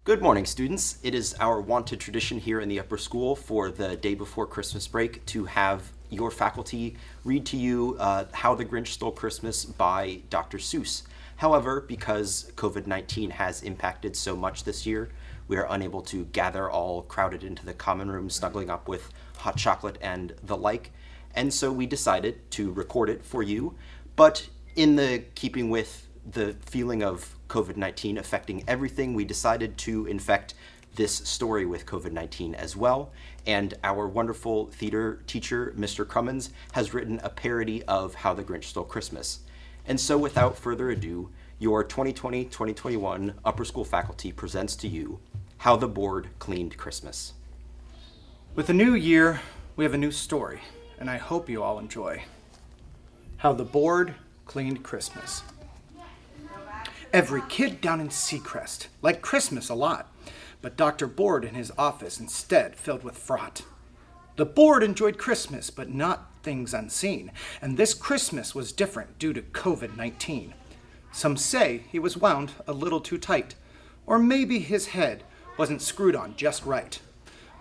Good morning, students. It is our wonted tradition here in the upper school for the day before Christmas break to have your faculty read to you How the Grinch Stole Christmas by Dr. Seuss. However, because COVID-19 has impacted so much this year, we are unable to gather all crowded into the common room, snuggling up with hot chocolate and the like, and so we decided to record it for you, but in the keeping with the feeling of COVID-19 affecting everything, we decided to infect this story with COVID-19 as well. And our wonderful theater teacher, Mr. Crummins, has written a parody of How the Grinch Stole Christmas. And so without further ado, your 2020-2021 upper school faculty presents to you How the Board Cleaned Christmas. With a new year, we have a new story, and I hope you all enjoy. How the Board Cleaned Christmas. Every kid down in Seacrest liked Christmas a lot, but Dr. Board in his office instead filled with fraught. The board enjoyed Christmas, but not things unseen, and this Christmas was different due to COVID-19. Some say he was wound a little too tight, or maybe his head wasn't screwed on just right.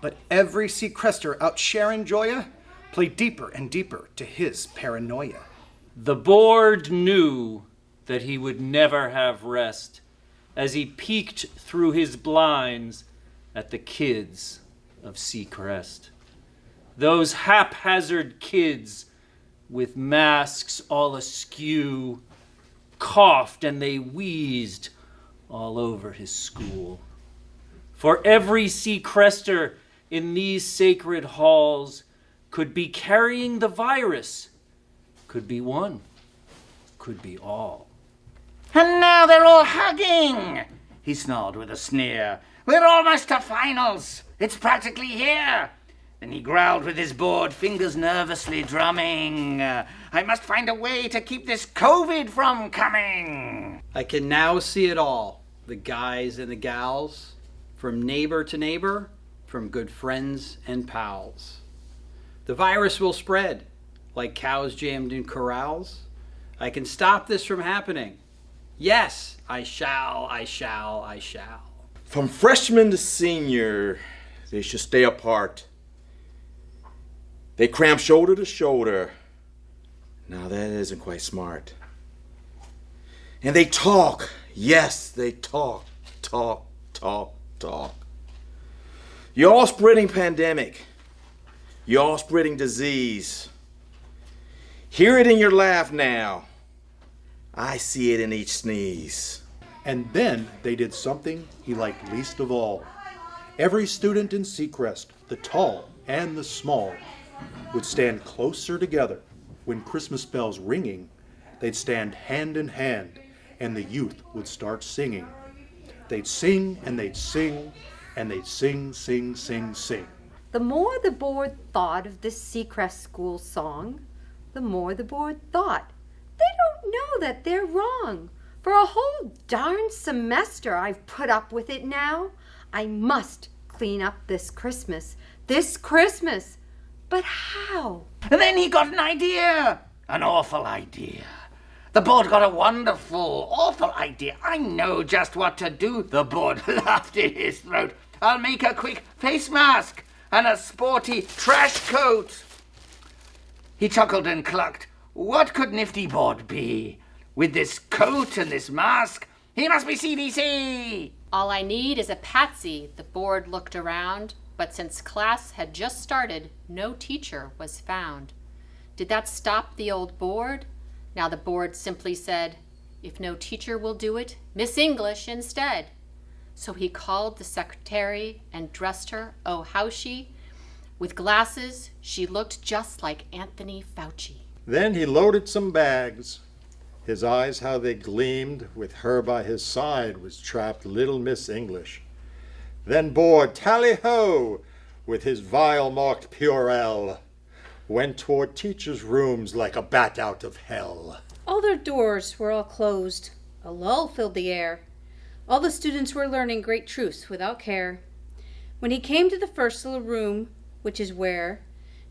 But every Seacrester out sharing joya played deeper and deeper to his paranoia. The board knew that he would never have rest as he peeked through his blinds at the kids of Seacrest. Those haphazard kids with masks all askew coughed and they wheezed all over his school. For every Seacrester in these sacred halls could be carrying the virus, could be one, could be all. And now they're all hugging, he snarled with a sneer. We're almost to finals. It's practically here. Then he growled with his board, fingers nervously drumming. I must find a way to keep this COVID from coming. I can now see it all, the guys and the gals, from neighbor to neighbor, from good friends and pals. The virus will spread like cows jammed in corrals. I can stop this from happening. Yes, I shall. From freshman to senior, they should stay apart. They cram shoulder to shoulder. Now that isn't quite smart. And they talk. Yes, they talk. You're all spreading pandemic. You're all spreading disease. Hear it in your laugh now. I see it in each sneeze. And then they did something he liked least of all. Every student in Seacrest, the tall and the small, would stand closer together. When Christmas bells ringing, they'd stand hand in hand, and the youth would start singing. They'd sing and they'd sing, and they'd sing. The more the board thought of this Seacrest school song, the more the board thought, they don't know that they're wrong. For a whole darn semester I've put up with it now. I must clean up this Christmas. But how? And then he got an idea. An awful idea. The board got a wonderful, awful idea. I know just what to do. The board laughed in his throat. I'll make a quick face mask and a sporty trash coat. He chuckled and clucked. What could Nifty Board be? With this coat and this mask, he must be CDC. All I need is a patsy. The board looked around, but since class had just started, no teacher was found. Did that stop the old board? Now the board simply said, if no teacher will do it, Miss English instead. So he called the secretary and dressed her, oh how she. With glasses, she looked just like Anthony Fauci. Then he loaded some bags. His eyes, how they gleamed, with her by his side was trapped little Miss English. Then Board, tally-ho, with his vial marked Purell, went toward teachers' rooms like a bat out of hell. All their doors were all closed. A lull filled the air. All the students were learning great truths without care. When he came to the first little room, which is where,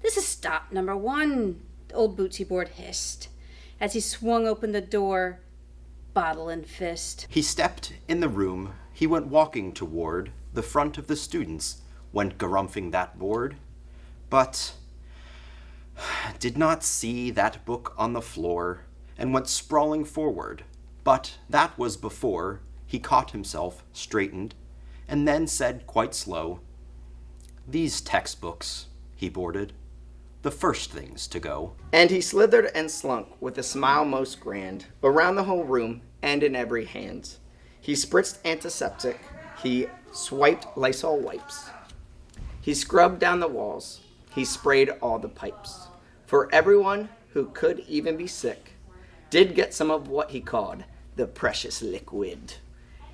this is stop number 1, the old Bootsy Board hissed, as he swung open the door, bottle in fist. He stepped in the room, he went walking toward the front of the students, went garumphing that board, but did not see that book on the floor, and went sprawling forward. But that was before he caught himself, straightened, and then said quite slow, "These textbooks," he boarded, "the first things to go." And he slithered and slunk with a smile most grand around the whole room and in every hand. He spritzed antiseptic, he swiped Lysol wipes. He scrubbed down the walls, he sprayed all the pipes. For everyone who could even be sick did get some of what he called the precious liquid.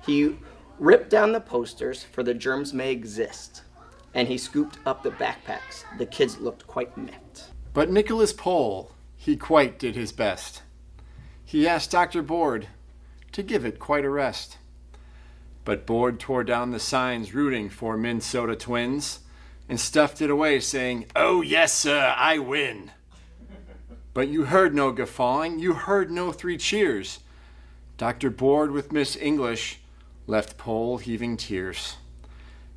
He ripped down the posters for the germs may exist, and he scooped up the backpacks. The kids looked quite miffed. But Nicholas Pohl, he quite did his best. He asked Dr. Board to give it quite a rest. But Board tore down the signs rooting for Minnesota Twins and stuffed it away saying, "Oh yes, sir, I win." But you heard no guffawing, you heard no 3 cheers. Dr. Board with Miss English left Pohl heaving tears.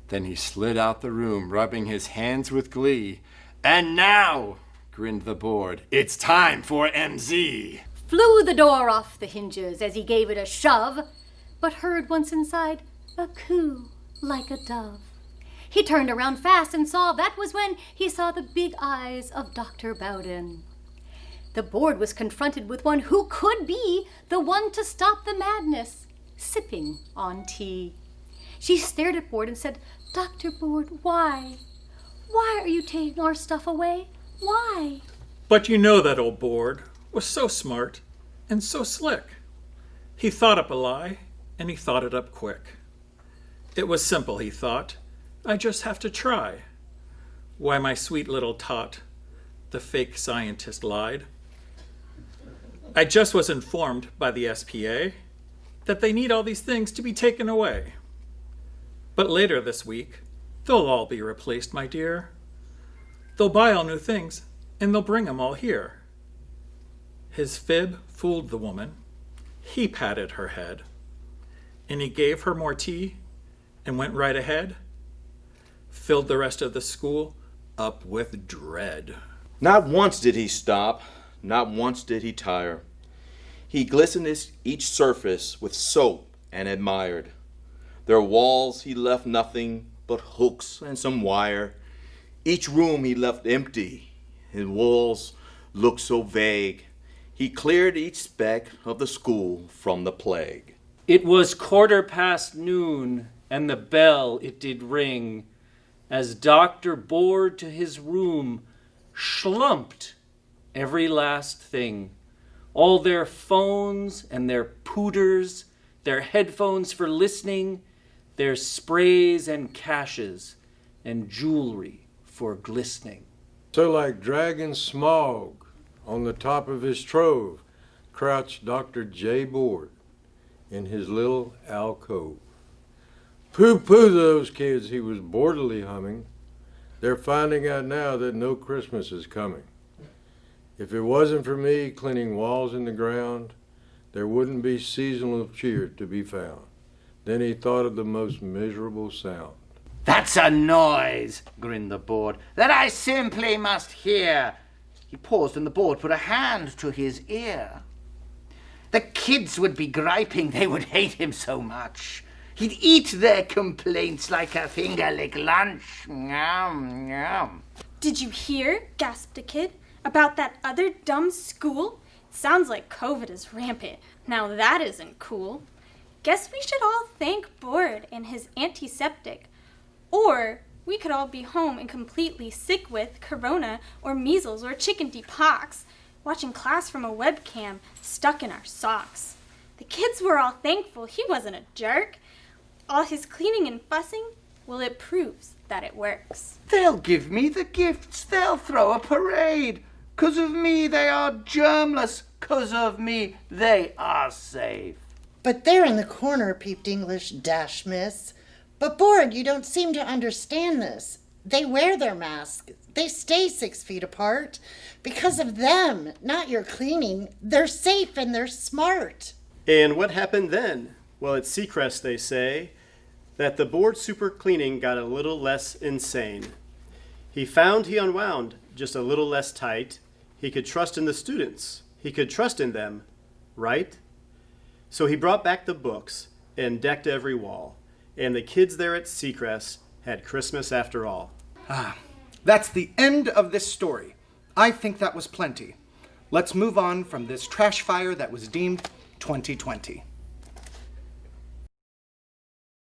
Then he slid out the room, rubbing his hands with glee. "And now," grinned the Board, "it's time for MZ." Flew the door off the hinges as he gave it a shove, but heard once inside a coo like a dove. He turned around fast and saw that was when he saw the big eyes of Dr. Bowden. The Board was confronted with one who could be the one to stop the madness, sipping on tea. She stared at Board and said, "Dr. Board, why? Why are you taking our stuff away? Why?" But you know that old Board was so smart and so slick. He thought up a lie, and he thought it up quick. It was simple, he thought. I just have to try. Why, my sweet little tot, the fake scientist lied. I just was informed by the SPA that they need all these things to be taken away. But later this week, they'll all be replaced, my dear. They'll buy all new things, and they'll bring 'em all here. His fib fooled the woman. He patted her head, and he gave her more tea and went right ahead, filled the rest of the school up with dread. Not once did he stop, not once did he tire. He glistened each surface with soap and admired. Their walls he left nothing but hooks and some wire. Each room he left empty, his walls looked so vague. He cleared each speck of the school from the plague. It was noon, and the bell it did ring, as Dr. Board to his room schlumped every last thing. All their phones and their pooters, their headphones for listening, their sprays and caches, and jewelry for glistening. So like dragon smog on the top of his trove crouched Dr. J. Board in his little alcove. Pooh-pooh those kids, he was boredily humming. They're finding out now that no Christmas is coming. If it wasn't for me cleaning walls in the ground, there wouldn't be seasonal cheer to be found. Then he thought of the most miserable sound. That's a noise, grinned the Board, that I simply must hear. He paused and the Board put a hand to his ear. The kids would be griping, they would hate him so much. He'd eat their complaints like a finger-lick lunch. Yum, yum. Did you hear, gasped a kid, about that other dumb school? It sounds like COVID is rampant. Now that isn't cool. Guess we should all thank Board and his antiseptic. Or we could all be home and completely sick with corona or measles or chickenpox, watching class from a webcam stuck in our socks. The kids were all thankful he wasn't a jerk. All his cleaning and fussing, well, it proves that it works. They'll give me the gifts, they'll throw a parade. 'Cause of me they are germless, 'cause of me they are safe. But there in the corner peeped English dash miss. But Board, you don't seem to understand this. They wear their masks. They stay 6 feet apart. Because of them, not your cleaning. They're safe and they're smart. And what happened then? Well, at Seacrest, they say, that the board super cleaning got a little less insane. He found he unwound just a little less tight. He could trust in the students. He could trust in them, right? So he brought back the books and decked every wall. And the kids there at Seacrest had Christmas after all. That's the end of this story. I think that was plenty. Let's move on from this trash fire that was deemed 2020.